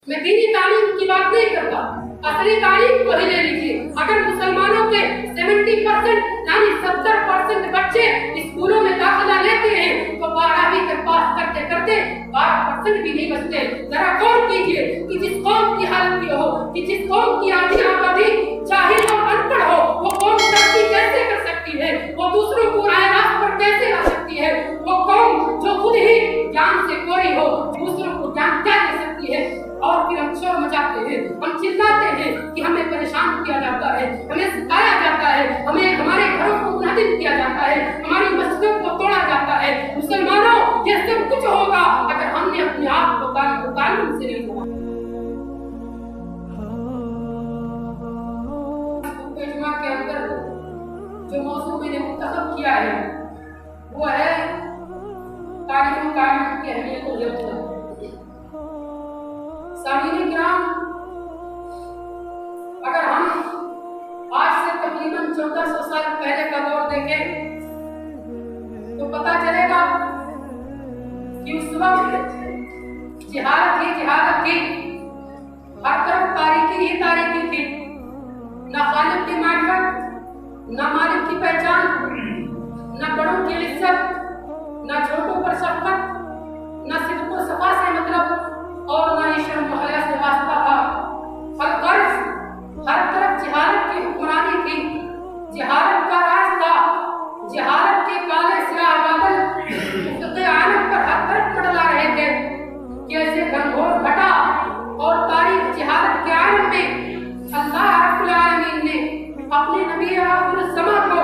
میں دینی تعلیم کی بات نہیں کرتا، اصلی تعلیم کو ہی لے لیجیے۔ اگر مسلمانوں کے 70% یعنی 70% بچے اسکولوں میں داخلہ لیتے ہیں تو 12ویں تک پاس کرتے کرتے 12% بھی نہیں بچتے۔ ذرا غور کیجیے کہ جس قوم کی حالت یہ ہو، کہ جس قوم کی آدھی آبادی جاہل اور ان پڑھ ہو، وہ قوم ترقی کیسے کر سکتی ہے؟ وہ دوسروں کو رائے راست پر کیسے لا سکتی ہے؟ وہ قوم جو خود ہی جان سے کوری ہو، دوسروں کو جان کیا دے سکتی ہے؟ اور پھر ہم شور مچاتے ہیں، ہم چلاتے ہیں کہ ہمیں پریشان کیا جاتا ہے، ہمیں ستایا جاتا ہے، ہمیں ہمارے گھروں کو منہدم کیا جاتا ہے، ہماری مسجدوں کو توڑا جاتا ہے۔ مسلمانوں، یہ سب کچھ ہوگا اگر ہم نے اپنے آپ کو تعلیم سے نہیں جوڑا۔ جمعہ کے اندر جو موضوع میں نے منتخب کیا ہے وہ ہے تعلیم و تعلیم کی اہمیت و ضرورت۔ سامعین کرام، اگر ہم آج سے تقریباً 1400 سال پہلے کا دور دیکھیں تو پتہ چلے گا کہ اس وقت جہالت ہی جہالت تھی، ہر طرف تاریکی ہی تاریکی تھی، نہ خالق کی معرفت، نہ مالک کی پہچان، نہ بڑوں کی عزت، نہ چھوٹوں پر شفقت، نہ صدق و صفا سے مطلب اور نہ ہی شرم و حیا سے واسطہ تھا۔ ہر طرف جہالت کی حکمرانی تھی، جہالت کا راج تھا، جہالت کے کالے سیاہ بادل افق عالم پر ہر طرف منڈلا رہے تھے۔ کیسے گھنگھور بھٹا اور تاریخ جہالت کے عالم میں اللہ رب العالمین نے اپنے نبی آخر الزمان کو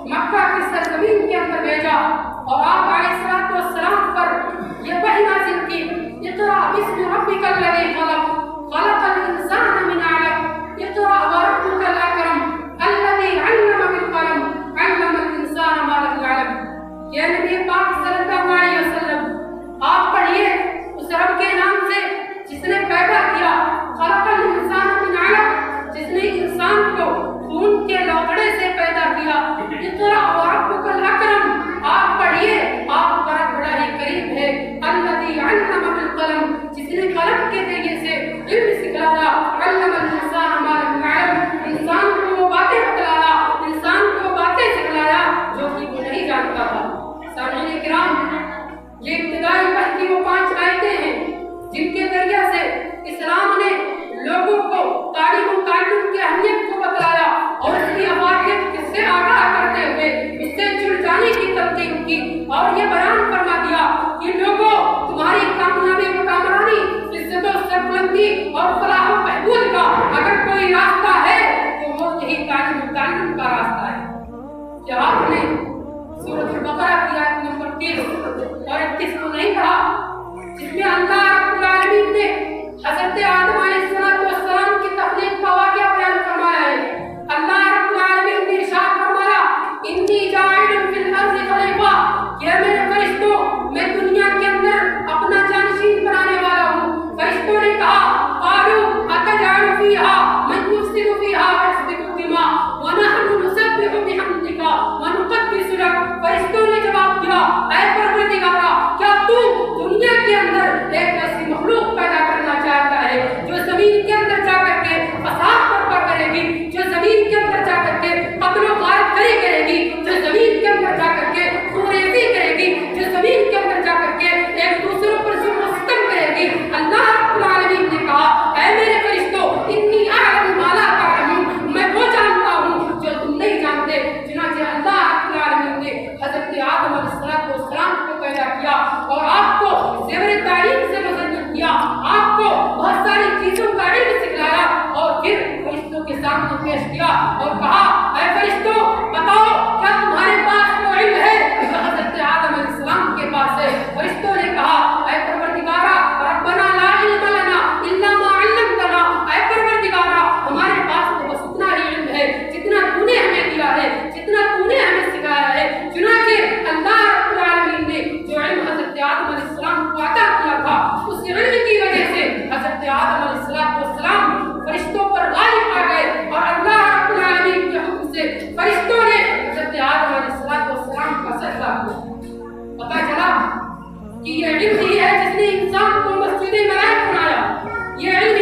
مکہ کی سرزمین کے اندر بھیجا اور آپ علیہ السلام پر یہ وحی نازل کی، اقرأ باسم ربک الذی خلق، خلق الانسان من علق، اقرأ وربک الاکرم الذی علم بالقلم، علم الانسان ما لم يعلم۔ یہ نبی پاک صلی اللہ علیہ وسلم آپ پڑھیے اس رب کے نام سے جس نے پیدا کیا، خلق الانسان من علق، جس نے انسان کو خون کے لوگڑے سے پیدا کیا، اقرأ وربک الاکرم، آپ پڑھیے آپ کا رب بڑا ہی کریم ہے، الذی علم بالقلم، جس نے قلم کے ذریعے سے علم سکھلایا، علم الانسان ما لم يعلم، انسان کو وہ باتیں بتلایا، انسان کو وہ باتیں سکھلایا جو کہ وہ نہیں جانتا تھا۔ سامعین کرام، یہ ابتدائی وحی کی وہ 5 آیتیں ہیں جن کے ذریعے سے اسلام نے لوگوں کو تعلیم و تعلم کی اہمیت کو بتلایا اور اس کی افادیت سے آگاہ کرتے ہوئے اس سے جڑ جانے کی تلقین کی اور یہ بیان فرما دیا کہ لوگوں، تمہاری کامیابی و کامرانی، عزت و سربلندی اور فلاح و بہبود کا اگر کوئی راستہ ہے تو وہ یہی تعلیم و تعلم کا راستہ ہے۔ کیا آپ نے سورۃ البقرہ کی آیت نمبر 30 اور 31 کو نہیں پڑھا جس میں اللہ رب العالمین نے حضرت آدم علیہ السلام کی تخلیق کا واقعہ بیان فرمایا ہے؟ اللہ رب العالمین نے ارشاد فرمایا، انی جاعل فی الارض خلیفہ، کہ میرے فرشتوں میں دنیا کے اندر اپنا جانشین بنانے والا ہوں۔ فرشتوں نے کہا، قالوا اتجعل فیہا من یفسد فیہا ویسفک الدماء ونحن نسبح بحمدک ونقدس لک۔ فرشتوں نے جواب دیا، اے پروردگارا، کیا تو دنیا کے اندر ایک ایسی مخلوق پیدا کرنا چاہتا ہے جو زمین کے اندر جا کر کے فساد برپا کرے گی، جو زمین کے اندر جا کر کے قتل و غارت کرے گی، جو زمین کے اندر جا کر کے خوریزی کرے گی، جو زمین کے اندر جا کر کے ایک دوسروں پر ظلم و ستم کرے گی؟ اللہ رب العالمین نے کہا، اے میرے فرشتوں، انی اعلم ما لا تعلمون، میں وہ جانتا ہوں جو تم نہیں جانتے۔ چنانچہ اللہ رب العالمین نے حضرت آدم علیہ السلام کو پیدا کیا اور آپ کو زیور تعلیم سے مزین کیا، آپ کو بہت ساری چیزوں کا علم سکھلایا اور پھر فرشتوں کے سامنے پیش کیا اور کہا، اے فرشتوں، بتاؤ کیا تمہارے پاس وہ علم ہے جو حضرت آدم علیہ السلام کے پاس ہے؟ فرشتوں نے کہا، اے پروردگارا، ربنا لا علم لنا الا ما علمتنا، اے پروردگارا، ہمارے پاس تو بس اتنا ہی علم ہے جتنا تو نے ہمیں دیا ہے، جتنا تو نے ہمیں سکھایا ہے۔ چنانچہ اللہ رب العالمین نے جو علم حضرت آدم علیہ السلام کو عطا کیا تھا، اس علم کی وجہ سے حضرت آدم علیہ السلام فرشتوں پر غالب آ گئے اور اللہ رب العالمین کے حکم سے فرشتوں نے حضرت آدم علیہ السلام کا سجدہ کیا۔ پتہ چلا کہ یہ علم ہی ہے جس نے انسان کو مسجد ملائک بنایا، یہ علم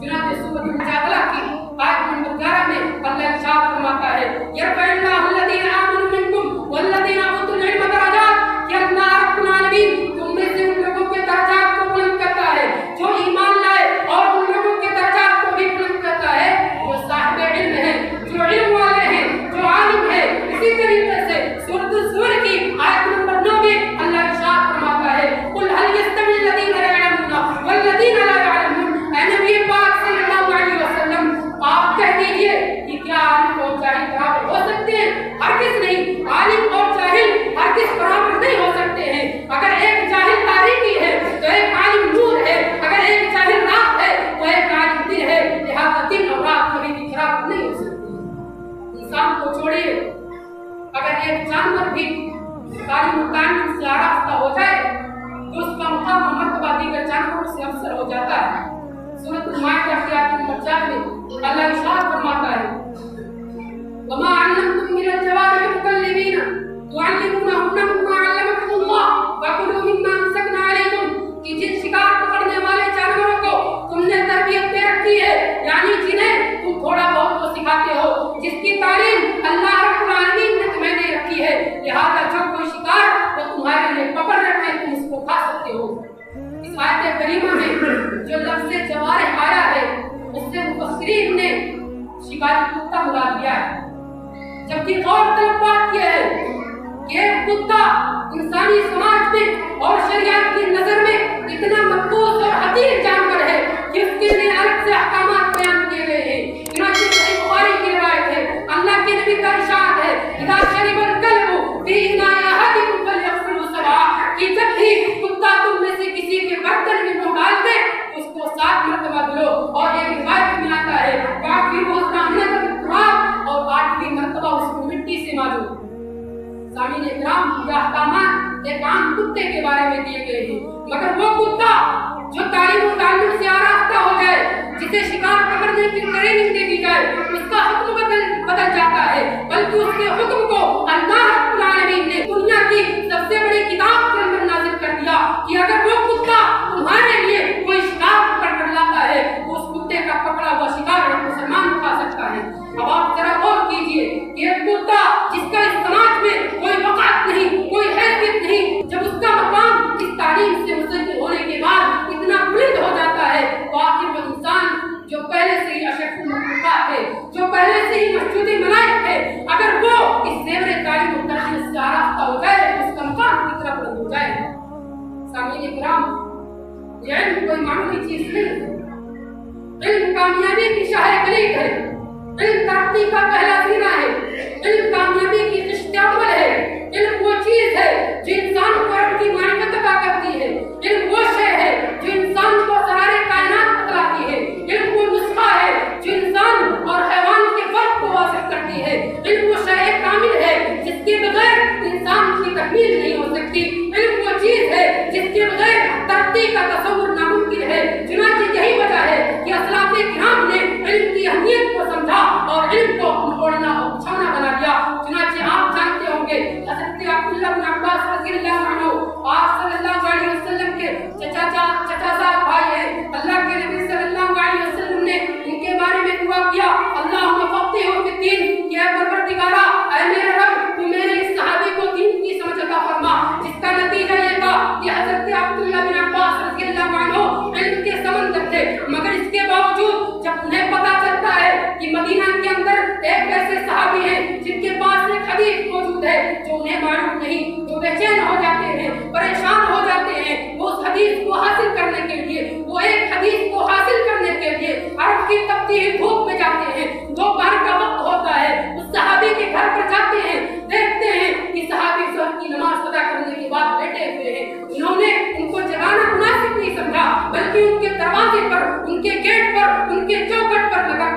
चुनाव सूरत मुजादला की आयत नंबर 11 में अल्लाह इरशाद फरमाता है यरफअल्लाहु अल्लज़ीना आमनु मिनकुम वल्लज़ीना उतुल इल्म दरजात कि अल्लाह रब्बुल आलमीन तुम में से उन लोगों के दर्जात को बुलंद करता है जो ईमान लाए और उन लोगों के दर्जात को भी बुलंद करता है जो साहिब इल्म है जो इल्म वाले हैं जो आलिम है। इसी तरीके से सूरत ज़ुमर की आयत नंबर 9 में अल्लाह इरशाद फरमाता है कुल हल यस्तवी अल्लज़ीना यअलमूना वल्लज़ीना ला यअलमून। ऐ नबी पाक सल्लल्लाहु अलैहि वसल्लम आप कह दीजिए कि क्या आलिम और जाहिल बराबर हो सकते हैं? हरगिज़ नहीं। आलिम और जाहिल हरगिज़ बराबर नहीं हो सकते हैं। अगर एक जाहिल तारीकी है तो एक आलिम नूर है, अगर एक जाहिल रात है तो एक आलिम दिन है। लिहाजा दिन और रात कभी भी खराब नहीं हो सकती। इंसान को छोड़िए, अगर एक जानवर भी तालीम से आरास्ता हो जाए तो उसका मुकाम और मर्तबा दीगर जानवरों से अफसर हो जाता है। सूरत माइदा की आयत नंबर 4 में अल्लाह इरशाद फरमाता है वमा अल्लमतुम मिनल जवारिह मुकल्लिबीन तुअल्लिमूनहुन्ना मिम्मा अल्लमकुमुल्लाह फकुलू मिम्मा अमसकना अलैकुम कि जिन शिकार पकड़ने वाले जानवरों को तुमने तरबियत दे रखी है, यानी जिन्हें तुम थोड़ा बहुत तो सिखाते हो, जिसकी तालीम अल्लाह रब्बुल आलमीन ने तुम्हें दे रखी है, लिहाजा जब कोई शिकार तो तुम्हारे लिए पकड़ रखे तुम उसको खा सकते हो। इस आयत करीमा में जो लफ्ज़ जवारिह आया है उससे मुफस्सिरीन ने शिकारी कुत्ता मुराद लिया है, जबकि गौरतलब बात यह है कि कुत्ता इंसानी समाज में और शरीयत की नजर में इतना मकबूल और हकीर जानवर है कि उसके लिए अलग से अहकामात बयान किए गए हैं। चुनांचे सहीह बुखारी की रिवायत है, अल्लाह के नबी का इरशाद है इज़ा शरिबल कल्बु फी इनाइ अहदिकुम फलयग़सिलहु सबआ कि जब भी कुत्ता तुम में से किसी के बर्तन में मुंह डाल दे उसको 7 मरतबा धो, और एक रिवायत में आता है काफी वो सामने और 8वीं मरतबा उसको मिट्टी से माजो। सामीन इकराम, ये अहकामात एक आम कुत्ते के बारे में दिए गए हैं, मगर वो कुत्ता जो तालीम और ताल्लुम से आरास्ता हो जाए, जिसे शिकार पकड़ने की ट्रेनिंग दे दी जाए, उसका हुक्म बदल जाता है। बल्कि उसके हुक्म को अल्लाह रब्बुल आलमीन ने दुनिया की सबसे बड़ी किताब के अंदर नाज़िल कर दिया कि अगर वो कुत्ता तुम्हारे लिए कोई शिकार पकड़ कर लाता है तो उस कुत्ते का पकड़ा हुआ शिकार एक मुसलमान खा सकता है। अब आप जरा गौर कीजिए कि एक कुत्ता जिसका इस समाज में कोई वक़ात नहीं, कोई हैसियत नहीं, जब उसका मकाम इस तालीम से मुस्तकिल होने के बाद इतना बुलंद हो जाता है तो आखिर वो इंसान जो पहले से ही अशरफुल मखलूक़ात है, जो पहले से ही मशहूदी मलाइक है, अगर वो इस ज़ेवरे तालीम और तरबियत से आरास्ता हो जाए तो उसका मकाम कितना बुलंद हो जाए। सामीन इकराम, ये इल्म कोई मामूली चीज़ नहीं है। इल्म कामयाबी की शाह-ए-कलीद है, इल्म तरक्की का पहला ज़ीना है, इल्म कामयाबी की किश्त-ए-अव्वल है। इल्म वो चीज़ है जो इंसान को रब की मारिफत अता करती है। इल्म वो शय है जो इंसान को सरारे कायनात बतलाती है। इल्म वो नुस्खा है जो इंसान और हैवान के फर्क को वाज़ेह करती है। इल्म वो शय कामिल है जिसके बगैर इंसान की तकमील नहीं हो सकती। इल्म वो चीज़ है जिसके बगैर तरक्की का तसव्वुर नामुमकिन है। चुनांचे यही वजह है कि असलाफ़े किराम ने इल्म की अहमियत को समझा और इल्म को ओढ़ना और बिछौना बना दिया। चुनांचे आप जानते होंगे हज़रत अब्दुल्लाह बिन अब्बास रज़ियल्लाहु अन्हु आप सल्लल्लाहु अलैहि वसल्लम के चचाज़ाद भाई हैं। अल्लाह के नबी सल्लल्लाहु अलैहि वसल्लम ने इनके बारे में दुआ किया अल्लाहुम्मा फ़क़्हिहु फ़िद्दीन, कि ऐ परवरदिगारा, ऐ मेरे रब, तू मेरे इस सहाबी को दीन की समझ अता फरमा। जिसका नतीजा ये था कि हज़रत अब्दुल्लाह बिन अब्बास रज़ियल्लाहु अन्हु इल्म के समंदर थे, मगर इसके बावजूद जब उन्हें पता चलता है कि मदीना के अंदर एक ऐसे सहाबी हैं जिनके पास एक हदीस मौजूद है जो उन्हें मालूम नहीं, तो बेचैन हो जाते हैं, परेशान हो जाते हैं। वो उस हदीस को हासिल करने के लिए, वो एक हदीस को हासिल करने के लिए अरब की तपती हुई धूप में जाते हैं। दोपहर का वक्त होता है, उस सहाबी के घर पर जाते हैं, देखते हैं कि सहाबी ज़ोहर की नमाज अदा करने के बाद बैठे हुए हैं। उन्होंने उनको जगाना मुनासिब नहीं समझा, बल्कि उनके दरवाजे पर, उनके गेट पर, उनके चौखट पर लगा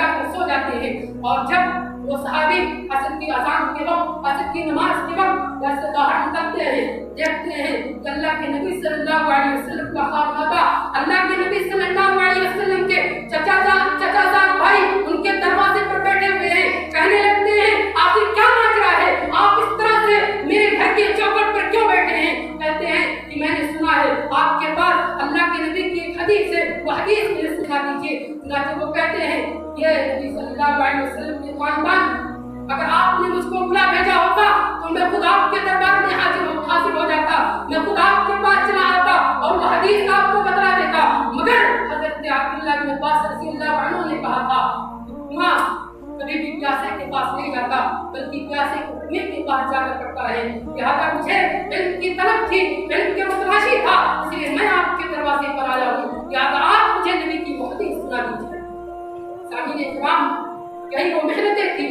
कर सो जाते हैं। और जब वो सहाबी असर की अज़ान के वक्त, असर की नमाज के वक्त घर से बाहर निकलते हैं, देखते हैं कि अल्लाह के नबी सल्लल्लाहु अलैहि वसल्लम का ख्वाब आता। अल्लाह के नबी सल्लल्लाहु अलैहि वसल्लम के चचाज़ाद भाई उनके दरवाजे पर बैठे हुए हैं, कहने लगते हैं आखिर क्या माजरा है, आप इस तरह से मेरे घर के चौखट पर क्यों बैठे हैं? कहते हैं कि मैंने सुना है आपके पास अल्लाह के नबी की एक हदीस है, वो हदीस सुना दीजिए। चुनांचे वो कहते हैं ये नबी सल्लल्लाहु अलैहि वसल्लम के खानदान, अगर आपने मुझको बुला भेजा होता तो मैं खुद आपके दरबार में हाजिर हो जाता, मैं खुद आपके पास चला आता और वो हदीस आपको बता देता। मगर हजरत अब्दुल्लाह इब्न अब्बास रज़ियल्लाहु अन्हु ने कहा था माँ कभी भी प्यासे के पास नहीं जाता, बल्कि प्यासे को कुएं के पास जाकर पड़ता है। लिहाजा मुझे इल्म की तलब थी, इल्म के मुतलाशी था, इसलिए मैं आपके दरवाजे पर आया हूँ। लिहाजा आप मुझे नबी की वो हदीस सुना दीजिए। सामीने इकराम, यही वो मेहनतें थी,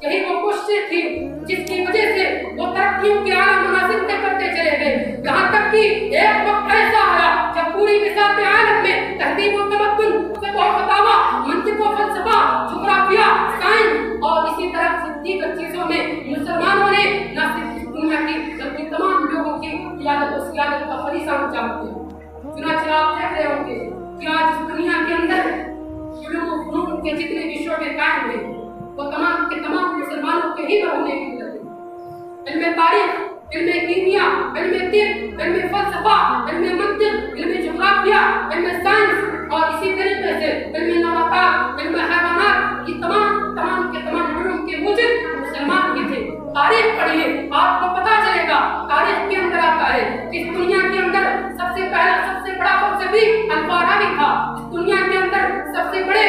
यही वो कोशिशें थी जिसकी वजह से वो तरक्कियों के आला मनासिब तय करते चले गए। यहाँ तक कि एक वक्त ऐसा आया जब पूरी बिसात आलम में तहजीब व तमद्दुन, फिक़्ह व फतावा, मंतिक़ व फ़लसफ़ा, जुग़राफ़िया, साइंस और इसी तरह से दीगर चीज़ों में मुसलमानों ने न सिर्फ इस दुनिया की बल्कि तमाम लोगों की क़ियादत व सियादत का फरीसा ऊँचा किया। चुनांचे आप देख रहे होंगे कि आज इस दुनिया के अंदर इल्म व फ़नून के जितने भी शोबे कायम हैं वो तमाम के तमाम मुसलमानों के ही होने की जरूरत है। इल्म तारीख, इल्म कीमिया, इल्म तिब, इल्म फ़लसफ़ा, इल्म मंतिक़, इल्म जुग़राफ़िया, इल्म साइंस और इसी तरीके से इल्म नबातात, इल्म हैवानात, ये तमाम के तमाम इल्म के मूजिब मुसलमान ही थे। तारीख पढ़िए, आपको पता चलेगा। तारीख के अंदर आता है इस दुनिया के अंदर सबसे बड़ा फ़लसफ़ी अल-फ़ाराबी था। इस दुनिया के अंदर सबसे बड़े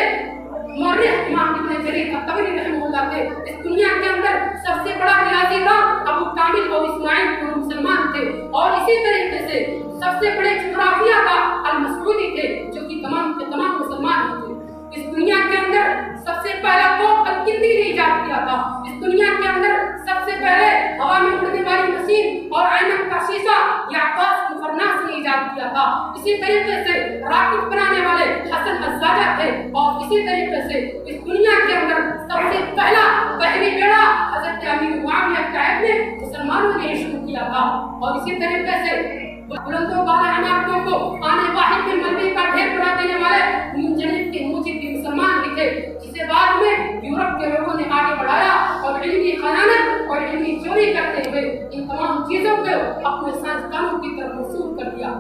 मौर्रिख़ इमाम इब्न जरीर अत-तबरी रहमहुल्लाह थे। इस दुनिया के अंदर सबसे बड़ा रियाज़ीदान अबू कामिल और इस्माइल दोनों मुसलमान थे। और इसी तरीके से सबसे बड़े जुग़राफ़िया का अल-मसऊदी थे, जो कि तमाम के तमाम मुसलमान थे। इस दुनिया के अंदर सबसे पहला तोप अल-किंदी ने इजाद किया था। इस दुनिया के अंदर सबसे पहले हवा में उड़ने वाली मशीन और ऐनक का शीशा याक़ूत की फरनास ने इजाद किया था। इसी तरीके से रॉकेट बनाने वाले हसन अज़्ज़ाजा थे। और इसी तरीके से इस दुनिया के अंदर सबसे पहला बहरी बेड़ा हज़रत अमीर मुआविया कायद ने मुसलमानों ने शुरू किया था। और इसी तरीके से बुलंदों वाले इमारतों को आने वाहिद में मलबे का ढेर बना देने वाले मुंजनिब के मूजिब भी मुसलमान ही थे, जिसे बाद में यूरोप के लोगों ने आगे बढ़ाया और इल्मी खयानत और इल्मी चोरी करते हुए इन तमाम चीजों को अपने साइंसदानों की तरफ मंसूब कर दिया।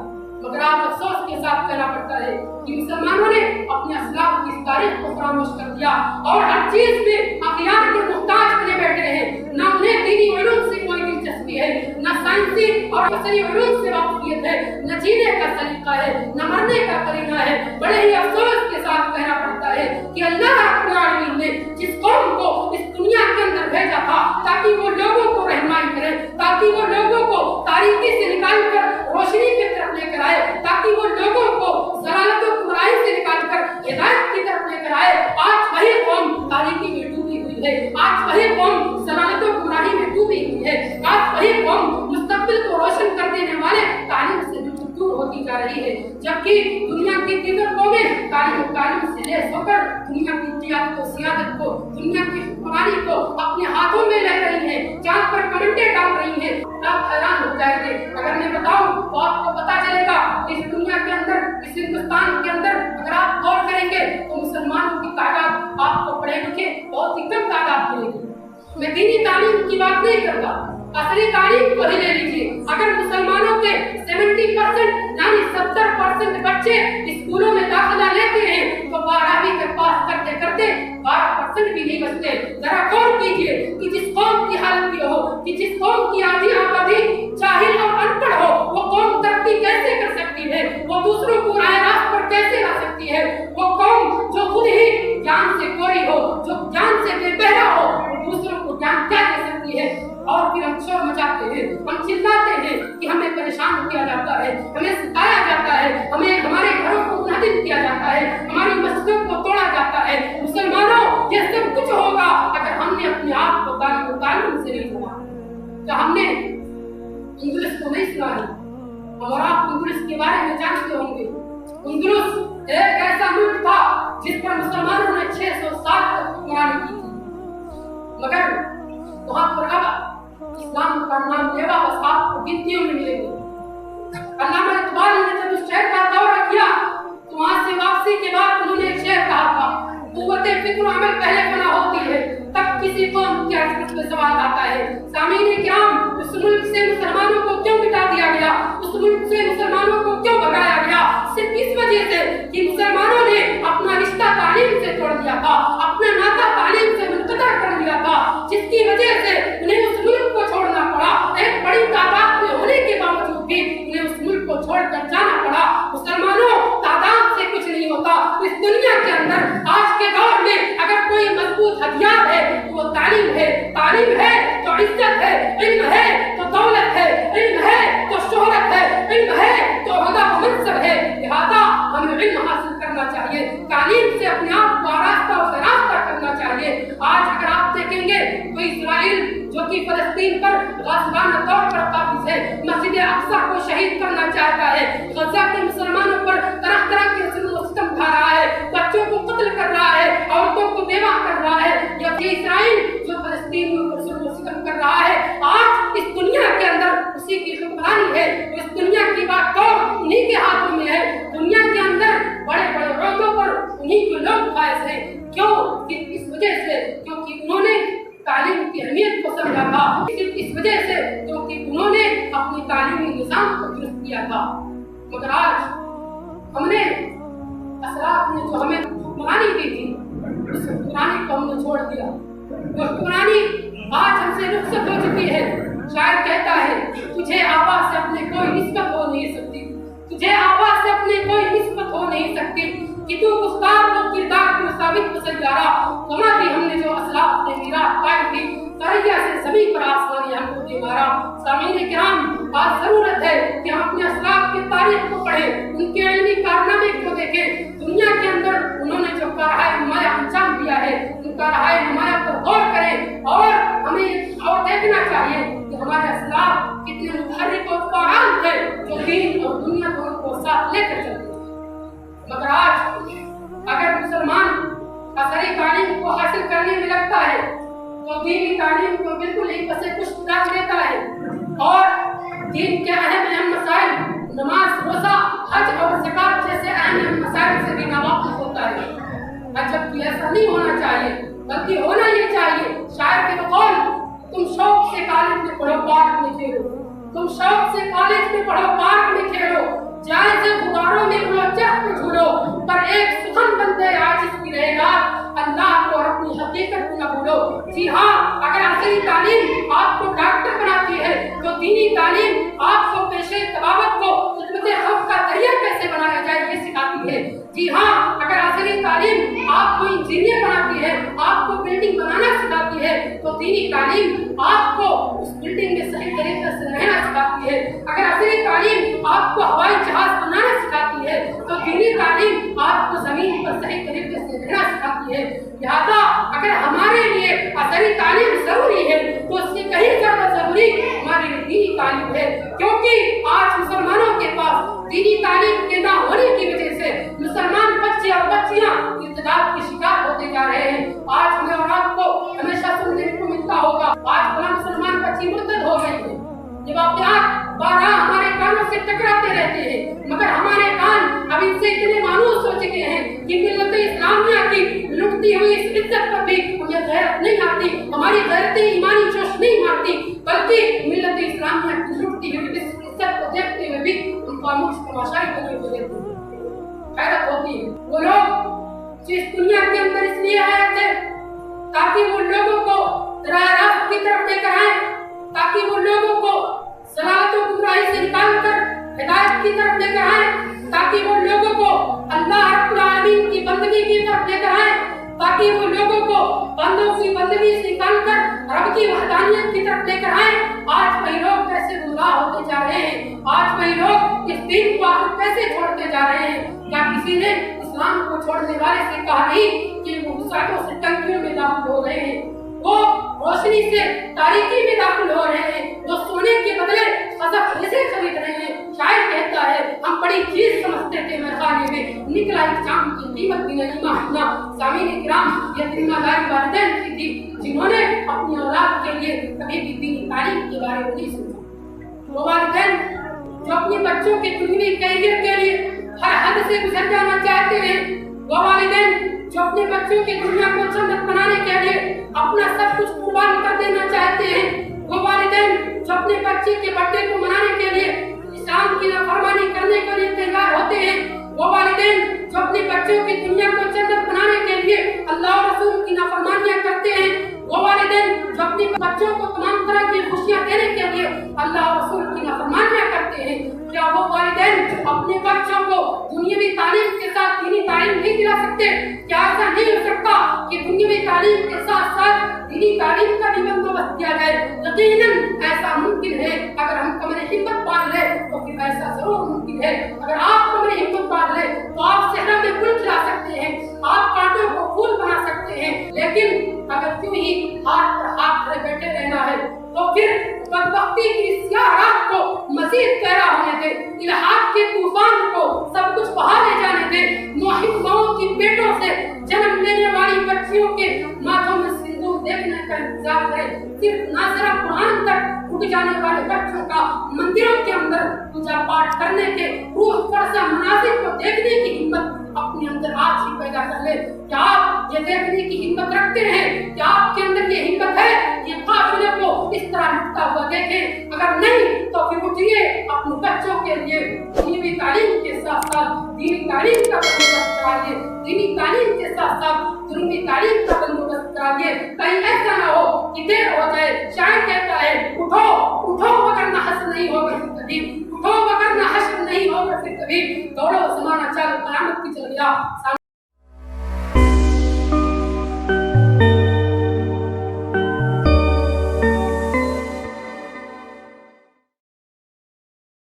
मगर आज अफसोस के साथ कहना पड़ता है कि मुसलमानों ने अपने असलाफ की तारीख को फरामोश कर दिया और हर चीज में अखियार के मुहताज बने बैठे हैं। न उन्हें दीनी उलूम से कोई दिलचस्पी है, न साइंसी और बशरी उलूम से वाक़ियत है, न जीने का सलीका है, न मरने का तरीका है। बड़े ही अफसोस के साथ कहना पड़ता है कि अल्लाह रब्बुल आलमीन ने जिस कौम को इस दुनिया के अंदर भेजा था ताकि वो लोगों को रहनुमाई करे, ताकि वो लोगों को तारीकी से निकाल कर रोशनी की तरफ लेकर आए, ताकि वो लोगों को ज़लालत और गुमराही से निकालकर हिदायत की तरफ लेकर आए, आज वही कौम तारीकी में डूबी हुई है। आज वही कौम ज़लालत और गुमराही में डूबी हुई है। आज वही कौम मुस्तक़बिल को रोशन कर देने वाले तालीम से दूर होती जा रही है, जबकि दुनिया की दीगर कौमें तालीम से लेस होकर दुनिया की क़ियादत और सियादत को, दुनिया की हुक्मरानी को अपने हाथों में ले रही है, चाँद पर कमेंटे डाल रही है। आप हैरान हो जाएंगे अगर मैं बताऊं तो आपको पता चलेगा इस दुनिया के अंदर, इस हिंदुस्तान के अंदर अगर आप गौर करेंगे तो मुसलमानों की तादाद आपको पढ़े लिखे बहुत ही कम तादाद मिलेगी। मैं दीनी तालीम की बात नहीं करता, असली तालीम को ही ले लीजिए। अगर मुसलमानों के 70% यानी 70% बच्चे स्कूलों में दाखिला लेते हैं तो 12वीं के पास करते करते 12% भी नहीं बचते। जरा गौर कीजिए कि जिस कौम की हालत ये हो, कि जिस कौम की आधी आबादी जाहिल और अनपढ़ हो, वो कौम तरक्की कैसे कर सकती है? वो दूसरों को राह रास्त पर कैसे ला सकती है? वो कौम जो खुद ही ज्ञान से कोरी हो, जो ज्ञान से बेबहरा हो, वो दूसरों को ज्ञान क्या दे सकती है? और फिर हम शोर मचाते हैं, हम चिल्लाते हैं कि हमें परेशान किया जाता है, हमें सताया जाता है, हमें हमारे घरों को मुनहदिम किया जाता है, हमारी मस्जिदों को तोड़ा जाता है। मुसलमानों, ये सब कुछ होगा अगर हमने अपने आप को तालीम से नहीं सुना। तो हमने इंग्लिश को नहीं सुना है। और आप इंग्लिश के बारे में जानते होंगे, इंग्लिश एक ऐसा मुल्क था जिस पर मुसलमानों ने 600 साल तक हुक्मरानी की थी, मगर वहाँ पर अब इस्लाम का नाम लेवा बस आपको गिनतियों में मिलेगी। अल्लामा इकबाल ने जब उस शहर का दौरा किया तो वहाँ से वापसी के बाद उन्होंने एक शेर कहा था, कुव्वते फिक्र अमल पहले बना होती है तब किसी कौम के अस्तित्व में सवाल आता है। सामीने किराम, उस मुल्क से मुसलमानों को क्यों मिटा दिया गया? उस मुल्क से मुसलमानों को क्यों भगाया गया? सिर्फ इस वजह से कि मुसलमानों ने अपने चाहता है। गजा के मुसलमानों पर तरह तरह के जुल्म और सितम ढा रहा है, बच्चों को कत्ल कर रहा है, औरतों को बेवा कर रहा है। या इस्राइल जो फलस्तीनियों पर जुल्म और सितम कर रहा है, आज इस दुनिया के अंदर उसी की हुक्मरानी है। इस दुनिया की बात तो उन्हीं के हाथों में है। दुनिया के अंदर बड़े बड़े औहदों पर उन्हीं के लोग फायज हैं। क्यों? इस वजह से क्योंकि उन्होंने तालीम की अहमियत को समझा था। सिर्फ इस वजह से क्योंकि उन्होंने अपनी तालीमी निज़ाम को दुरुस्त किया था। मगर आज हमने असलाफ ने जो हमें हुक्मरानी दी थी, उस हुक्मरानी को हमने छोड़ दिया। वो हुक्मरानी आज हमसे रुखसत हो चुकी है। शायर कहता है, तुझे आवाज़ से अपने कोई निस्बत हो नहीं सकती, तुझे आवाज़ से अपने कोई निस्बत हो नहीं सकती कि तू गुफ्तार वो किरदार को साबित को सैयारा कमा दी हमने जो असलाफ ने मीरा कायम की, तरैया से ज़मीन पर आसमानी हमको दे मारा। सामीन किराम, आज ज़रूरत है कि हम अपने असलाफ की तारीख को पढ़ें, उनके इल्मी कारनामे को देखें। दुनिया के अंदर उन्होंने जो कारहाय नुमाया अंजाम दिया है, उन कारहाय नुमाया पर गौर करें और हमें और देखना चाहिए कि हमारे असलाफ कितने मुतहर्रिक और फ़आल थे जो दीन और दुनिया दोनों को साथ लेकर चलते। मगर आज अगर मुसलमान असरी तालीम को हासिल करने में लगता है तो दीनी तालीम को बिल्कुल ही पसे कुछ डाल देता है और दीन के अहम मसाइल नमाज, रोजा, हज और ज़कात जैसे अहम मसाइल से भी नावाकिफ होता है। जबकि ऐसा नहीं होना चाहिए, बल्कि होना ये चाहिए शायर के बकौल, तुम शौक से कॉलेज में पढ़ो, पार्क में खेलो, तुम शौक से कॉलेज में पढ़ो, पार्क में खेलो, जायज़ गुबारों में उड़ो, चहक में झूलो, पर एक सुखन बनते आज इसकी रहेगा, अल्लाह को और अपनी हकीकत को न भूलो। जी हाँ, अगर असली तालीम आपको डॉक्टर बनाती है तो दीनी तालीम आपको पेशे तबावत को खौफ का दरिया कैसे बनाया जाए ये सिखाती है। जी हाँ, अगर असली तालीम आपको इंजीनियर बनाती है, आपको बिल्डिंग बनाना सिखाती है, तो दीनी तालीम आपको उस बिल्डिंग में सही तरीके से रहना सिखाती है। अगर असली तालीम आपको हवाई जहाज बनाना सिखाती है, तो दीनी तालीम आपको जमीन पर सही तरीके से रहना सिखाती है। लिहाजा अगर हमारे लिए असली तालीम जरूरी है तो उससे कहीं ज्यादा जरूरी हमारे लिए दीनी तालीम है, क्योंकि आज मुसलमानों के पास दीनी तालीम के ना होने की वजह से मुसलमान बच्चे और बच्चियां इर्तिदाद के शिकार होते जा रहे हैं। आज हमें और आपको हमेशा सुनने को मिलता होगा, आज बड़ा मुसलमान बच्ची मुर्तद हो गई है। ये वाक़यात बारहा हमारे कानों से टकराते रहते हैं, मगर हमारे कान अब इनसे इतने मानूस हो चुके हैं कि मिल्लत इस्लामिया की लुटती हुई इस इज्जत पर भी हमें गैरत नहीं आती, हमारी गैरत ईमानी जोश नहीं मारती, बल्कि मिल्लत इस्लामिया की लुटती हुई इस इज्जत को देखते हुए भी हम खामोश तमाशाई करने को देते हैं। हैरत होती है वो लोग जो इस दुनिया के अंदर इसलिए आए थे ताकि वो लोगों को राह रास्त की तरफ लेकर आए, ताकि वो लोगों को ज़लालत और गुमराही से निकालकर हिदायत की तरफ लेकर आए, ताकि वो लोगों को अल्लाह रब्बुल आलमीन की बंदगी की तरफ लेकर आए, ताकि वो लोगों को बंदों की बंदगी से निकालकर रब की वहदानियत की तरफ लेकर आए। आज वही लोग कैसे गुमराह होते जा रहे हैं, आज वही लोग इस दीन को कैसे छोड़ते जा रहे हैं। क्या किसी ने इस्लाम को छोड़ने वाले से कहा नहीं कि वो गुस्साटों से टंकियों में दाखिल हो रहे हैं, वो रोशनी से तारीकी में दाखिल हो रहे हैं, वो सोने के बदले खज़ाने खरीद रहे हैं। शायर कहता है, हम बड़ी चीज समझते थे मरखाने में, निकला एक चांद की कीमत भी नहीं मालूम। सामीन किराम, ये जिम्मेदारी वालिदैन की थी जिन्होंने अपनी औलाद के लिए कभी भी दीनी तालीम के बारे में नहीं सोचा। वो वालिदैन जो अपने बच्चों के दुनियावी कैरियर के लिए हर हद से गुजर जाना चाहते हैं, वो वालिदैन जो अपने बच्चों की दुनिया को जन्नत बनाने के लिए अपना सब कुछ कुर्बान कर देना चाहते हैं, वो वालिदैन जो अपने बच्चे के बर्थडे को मनाने के लिए इस्लाम की नाफरमानी करने के लिए तैयार होते हैं, वो वालिदैन जो अपने बच्चों की दुनिया को जन्नत बनाने के लिए अल्लाह और रसूल की नाफरमानियां करते हैं, वो वालिदैन जो अपने बच्चों को तमाम तरह की खुशियां देने के लिए अल्लाह और रसूल की नाफरमानियां करते हैं, क्या वो वालिदैन अपने बच्चों को दुनियावी तालीम के साथ दीनी तालीम नहीं दिला सकते? क्या ऐसा नहीं हो सकता कि दुनियावी तालीम के साथ साथ दीनी तालीम का भी बंदोबस्त किया जाए? यकीनन ऐसा मुमकिन है, अगर हम कमरे हिम्मत बांध ले तो फिर ऐसा जरूर मुमकिन है। अगर आप कमरे हिम्मत बांध ले तो आप सहरा में गुल खिला सकते हैं, आप कांटों को फूल बना सकते हैं, लेकिन अगर क्यों ही हाथ पर हाथ रखे बैठे रहना है तो फिर बदबख्ती की स्याह रात को मजीद गहरा होने दे। الہات کے طوفان کو سب کچھ بہا لے جانے دے. موحد ماؤں کی پیٹوں سے جنم لینے والی بچیوں کے ماتھوں میں سندور دیکھنے کا انتظار ہے. صرف ناظرہ قرآن تک اٹھ جانے والے بچوں کا مندروں کے اندر پوجا پاٹ کرنے کے روح فرسا مناظر کو دیکھنے کی ہمت اپنے اندر آج ہی پیدا کر لے. کیا آپ یہ دیکھنے کی ہمت رکھتے ہیں؟ کیا آپ کے اندر یہ ہمت ہے یہ قافلے کو اس طرح لٹتا ہوا دیکھیں؟ اگر نہیں تو پھر اٹھیے اپنے بچوں کے لیے دینی تعلیم کے ساتھ ساتھ دینی تعلیم کا بندوبست کرائیے. دینی تعلیم کے ساتھ ساتھ دینی تعلیم کا بندوبست کرائیے. کہیں ایسا نہ ہو کہ دیر ہو جائے. شاعر کہتا ہے اٹھو اٹھو وگرنہ حشر نہیں ہوگا پھر کبھی. اٹھو وگرنہ حشر نہیں ہوگا پھر کبھی. دوڑو زمانہ چل قیامت کی چل گیا.